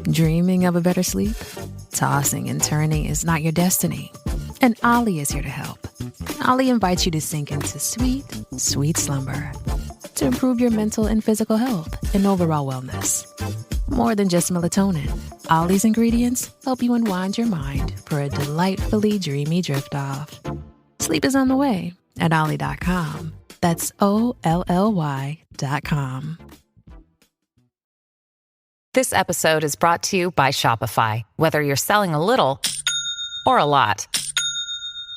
Dreaming of a better sleep? Tossing and turning is not your destiny. And Ollie is here to help. Ollie invites you to sink into sweet, sweet slumber to improve your mental and physical health and overall wellness. More than just melatonin, Ollie's ingredients help you unwind your mind for a delightfully dreamy drift off. Sleep is on the way at Ollie.com. That's OLLY.com. This episode is brought to you by Shopify. Whether you're selling a little or a lot,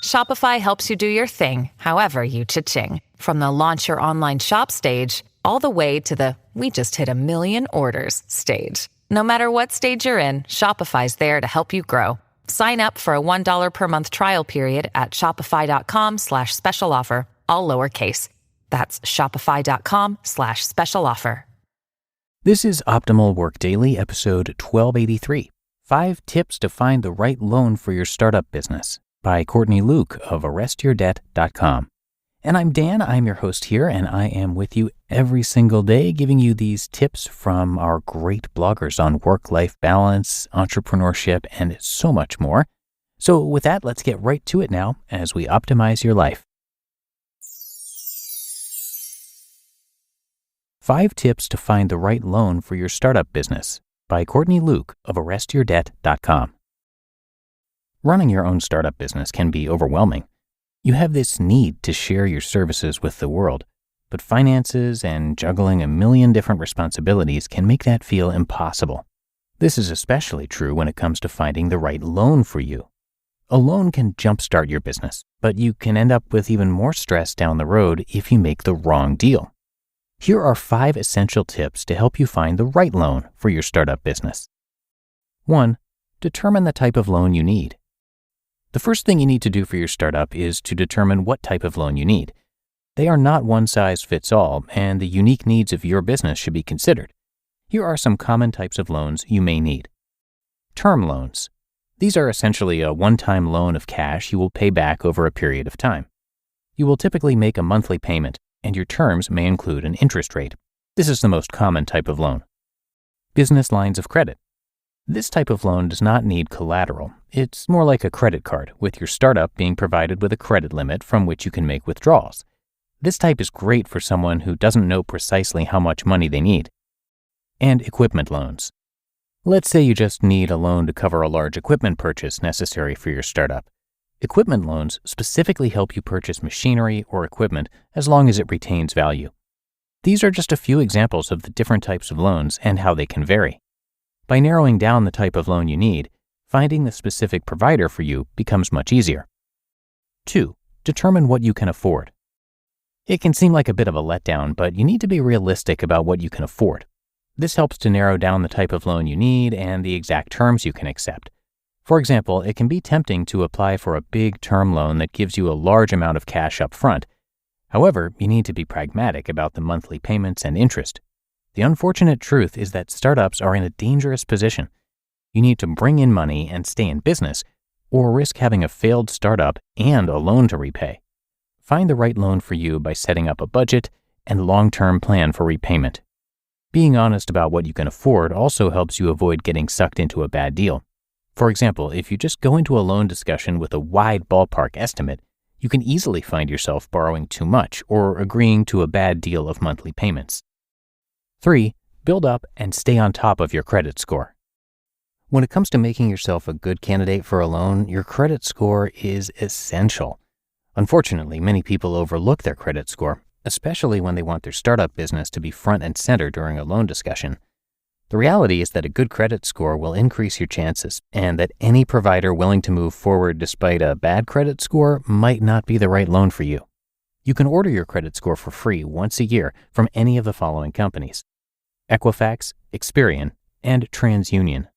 Shopify helps you do your thing, however you cha-ching. From the launch your online shop stage, all the way to the we just hit 1 million orders stage. No matter what stage you're in, Shopify's there to help you grow. Sign up for a $1 per month trial period at shopify.com/special offer, all lowercase. That's shopify.com/special offer. This is Optimal Work Daily, episode 1283, 5 Tips to Find the Right Loan for Your Startup Business by Courtney Luke of ArrestYourDebt.com. And I'm Dan, I'm your host here, and I am with you every single day giving you these tips from our great bloggers on work-life balance, entrepreneurship, and so much more. So with that, let's get right to it now as we optimize your life. 5 Tips to Find the Right Loan for Your Startup Business by Courtney Luke of ArrestYourDebt.com. Running your own startup business can be overwhelming. You have this need to share your services with the world, but finances and juggling a million different responsibilities can make that feel impossible. This is especially true when it comes to finding the right loan for you. A loan can jumpstart your business, but you can end up with even more stress down the road if you make the wrong deal. Here are 5 essential tips to help you find the right loan for your startup business. 1. Determine the type of loan you need. The first thing you need to do for your startup is to determine what type of loan you need. They are not one size fits all, and the unique needs of your business should be considered. Here are some common types of loans you may need. Term loans. These are essentially a one-time loan of cash you will pay back over a period of time. You will typically make a monthly payment, and your terms may include an interest rate. This is the most common type of loan. Business lines of credit. This type of loan does not need collateral. It's more like a credit card, with your startup being provided with a credit limit from which you can make withdrawals. This type is great for someone who doesn't know precisely how much money they need. And equipment loans. Let's say you just need a loan to cover a large equipment purchase necessary for your startup. Equipment loans specifically help you purchase machinery or equipment as long as it retains value. These are just a few examples of the different types of loans and how they can vary. By narrowing down the type of loan you need, finding the specific provider for you becomes much easier. 2. Determine what you can afford. It can seem like a bit of a letdown, but you need to be realistic about what you can afford. This helps to narrow down the type of loan you need and the exact terms you can accept. For example, it can be tempting to apply for a big term loan that gives you a large amount of cash up front. However, you need to be pragmatic about the monthly payments and interest. The unfortunate truth is that startups are in a dangerous position. You need to bring in money and stay in business, or risk having a failed startup and a loan to repay. Find the right loan for you by setting up a budget and long-term plan for repayment. Being honest about what you can afford also helps you avoid getting sucked into a bad deal. For example, if you just go into a loan discussion with a wide ballpark estimate, you can easily find yourself borrowing too much or agreeing to a bad deal of monthly payments. 3. Build up and stay on top of your credit score. When it comes to making yourself a good candidate for a loan, your credit score is essential. Unfortunately, many people overlook their credit score, especially when they want their startup business to be front and center during a loan discussion. The reality is that a good credit score will increase your chances, and that any provider willing to move forward despite a bad credit score might not be the right loan for you. You can order your credit score for free once a year from any of the following companies: Equifax, Experian, and TransUnion.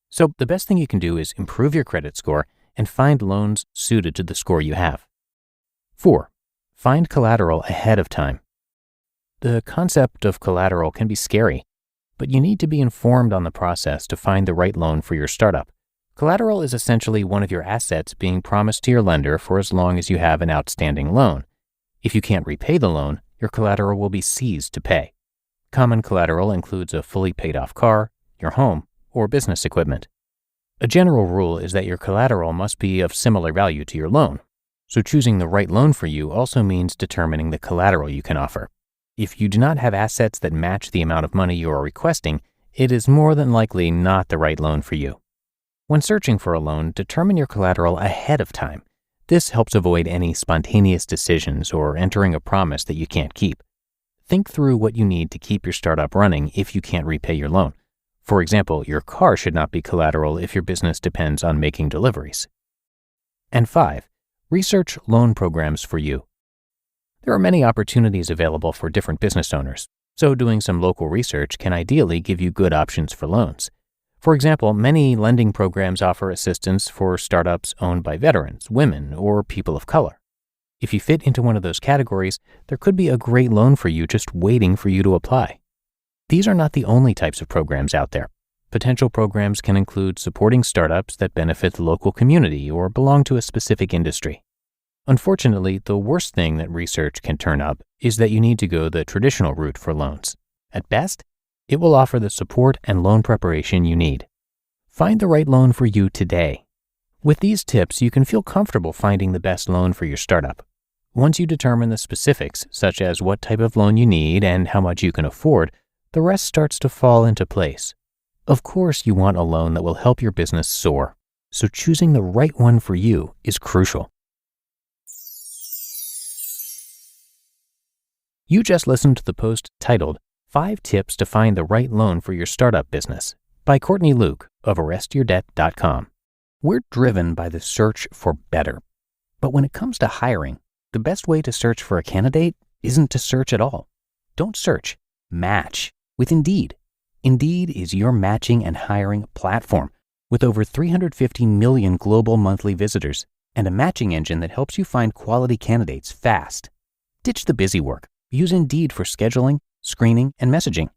So the best thing you can do is improve your credit score and find loans suited to the score you have. 4. Find collateral ahead of time. The concept of collateral can be scary, but you need to be informed on the process to find the right loan for your startup. Collateral is essentially one of your assets being promised to your lender for as long as you have an outstanding loan. If you can't repay the loan, your collateral will be seized to pay. Common collateral includes a fully paid off car, your home, or business equipment. A general rule is that your collateral must be of similar value to your loan. So choosing the right loan for you also means determining the collateral you can offer. If you do not have assets that match the amount of money you are requesting, it is more than likely not the right loan for you. When searching for a loan, determine your collateral ahead of time. This helps avoid any spontaneous decisions or entering a promise that you can't keep. Think through what you need to keep your startup running if you can't repay your loan. For example, your car should not be collateral if your business depends on making deliveries. And 5, research loan programs for you. There are many opportunities available for different business owners, so doing some local research can ideally give you good options for loans. For example, many lending programs offer assistance for startups owned by veterans, women, or people of color. If you fit into one of those categories, there could be a great loan for you just waiting for you to apply. These are not the only types of programs out there. Potential programs can include supporting startups that benefit the local community or belong to a specific industry. Unfortunately, the worst thing that research can turn up is that you need to go the traditional route for loans. At best, it will offer the support and loan preparation you need. Find the right loan for you today. With these tips, you can feel comfortable finding the best loan for your startup. Once you determine the specifics, such as what type of loan you need and how much you can afford, the rest starts to fall into place. Of course, you want a loan that will help your business soar, so choosing the right one for you is crucial. You just listened to the post titled 5 Tips to Find the Right Loan for Your Startup Business by Courtney Luke of arrestyourdebt.com. We're driven by the search for better. But when it comes to hiring, the best way to search for a candidate isn't to search at all. Don't search, match with Indeed. Indeed is your matching and hiring platform with over 350 million global monthly visitors and a matching engine that helps you find quality candidates fast. Ditch the busy work. Use Indeed for scheduling, screening, and messaging.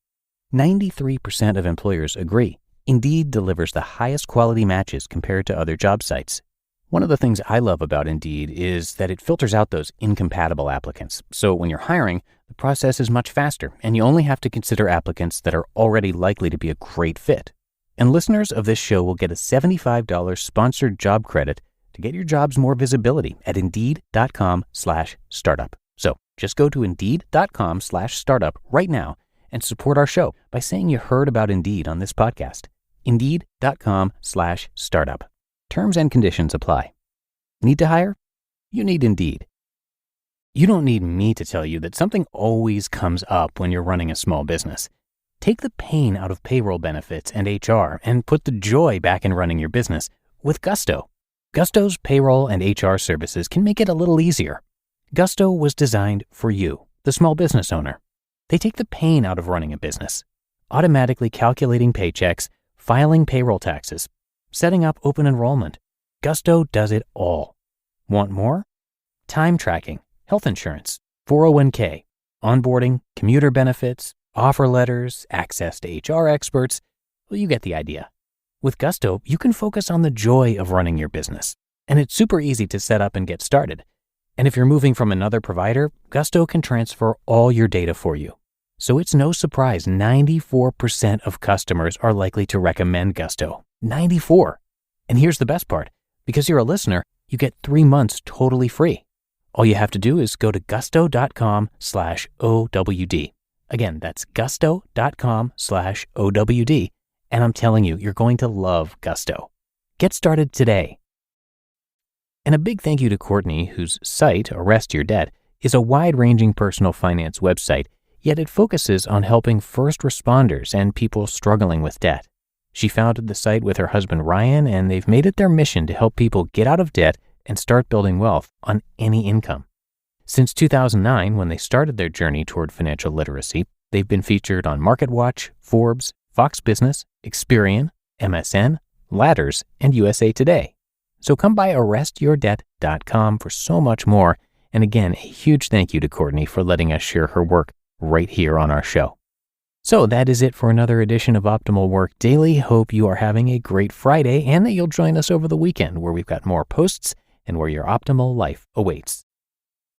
93% of employers agree Indeed delivers the highest quality matches compared to other job sites. One of the things I love about Indeed is that it filters out those incompatible applicants. So when you're hiring, the process is much faster, and you only have to consider applicants that are already likely to be a great fit. And listeners of this show will get a $75 sponsored job credit to get your jobs more visibility at Indeed.com/startup. So just go to Indeed.com/startup right now and support our show by saying you heard about Indeed on this podcast. Indeed.com/startup. Terms and conditions apply. Need to hire? You need Indeed. You don't need me to tell you that something always comes up when you're running a small business. Take the pain out of payroll benefits and HR and put the joy back in running your business with Gusto. Gusto's payroll and HR services can make it a little easier. Gusto was designed for you, the small business owner. They take the pain out of running a business, automatically calculating paychecks, filing payroll taxes, setting up open enrollment. Gusto does it all. Want more? Time tracking, health insurance, 401k, onboarding, commuter benefits, offer letters, access to HR experts. Well, you get the idea. With Gusto, you can focus on the joy of running your business, and it's super easy to set up and get started. And if you're moving from another provider, Gusto can transfer all your data for you. So it's no surprise 94% of customers are likely to recommend Gusto. 94. And here's the best part. Because you're a listener, you get 3 months totally free. All you have to do is go to gusto.com/OWD. Again, that's gusto.com/OWD. And I'm telling you, you're going to love Gusto. Get started today. And a big thank you to Courtney, whose site, Arrest Your Debt, is a wide-ranging personal finance website, yet it focuses on helping first responders and people struggling with debt. She founded the site with her husband Ryan, and they've made it their mission to help people get out of debt and start building wealth on any income. Since 2009, when they started their journey toward financial literacy, they've been featured on MarketWatch, Forbes, Fox Business, Experian, MSN, Ladders, and USA Today. So come by arrestyourdebt.com for so much more. And again, a huge thank you to Courtney for letting us share her work right here on our show. So that is it for another edition of Optimal Work Daily. Hope you are having a great Friday and that you'll join us over the weekend where we've got more posts and where your optimal life awaits.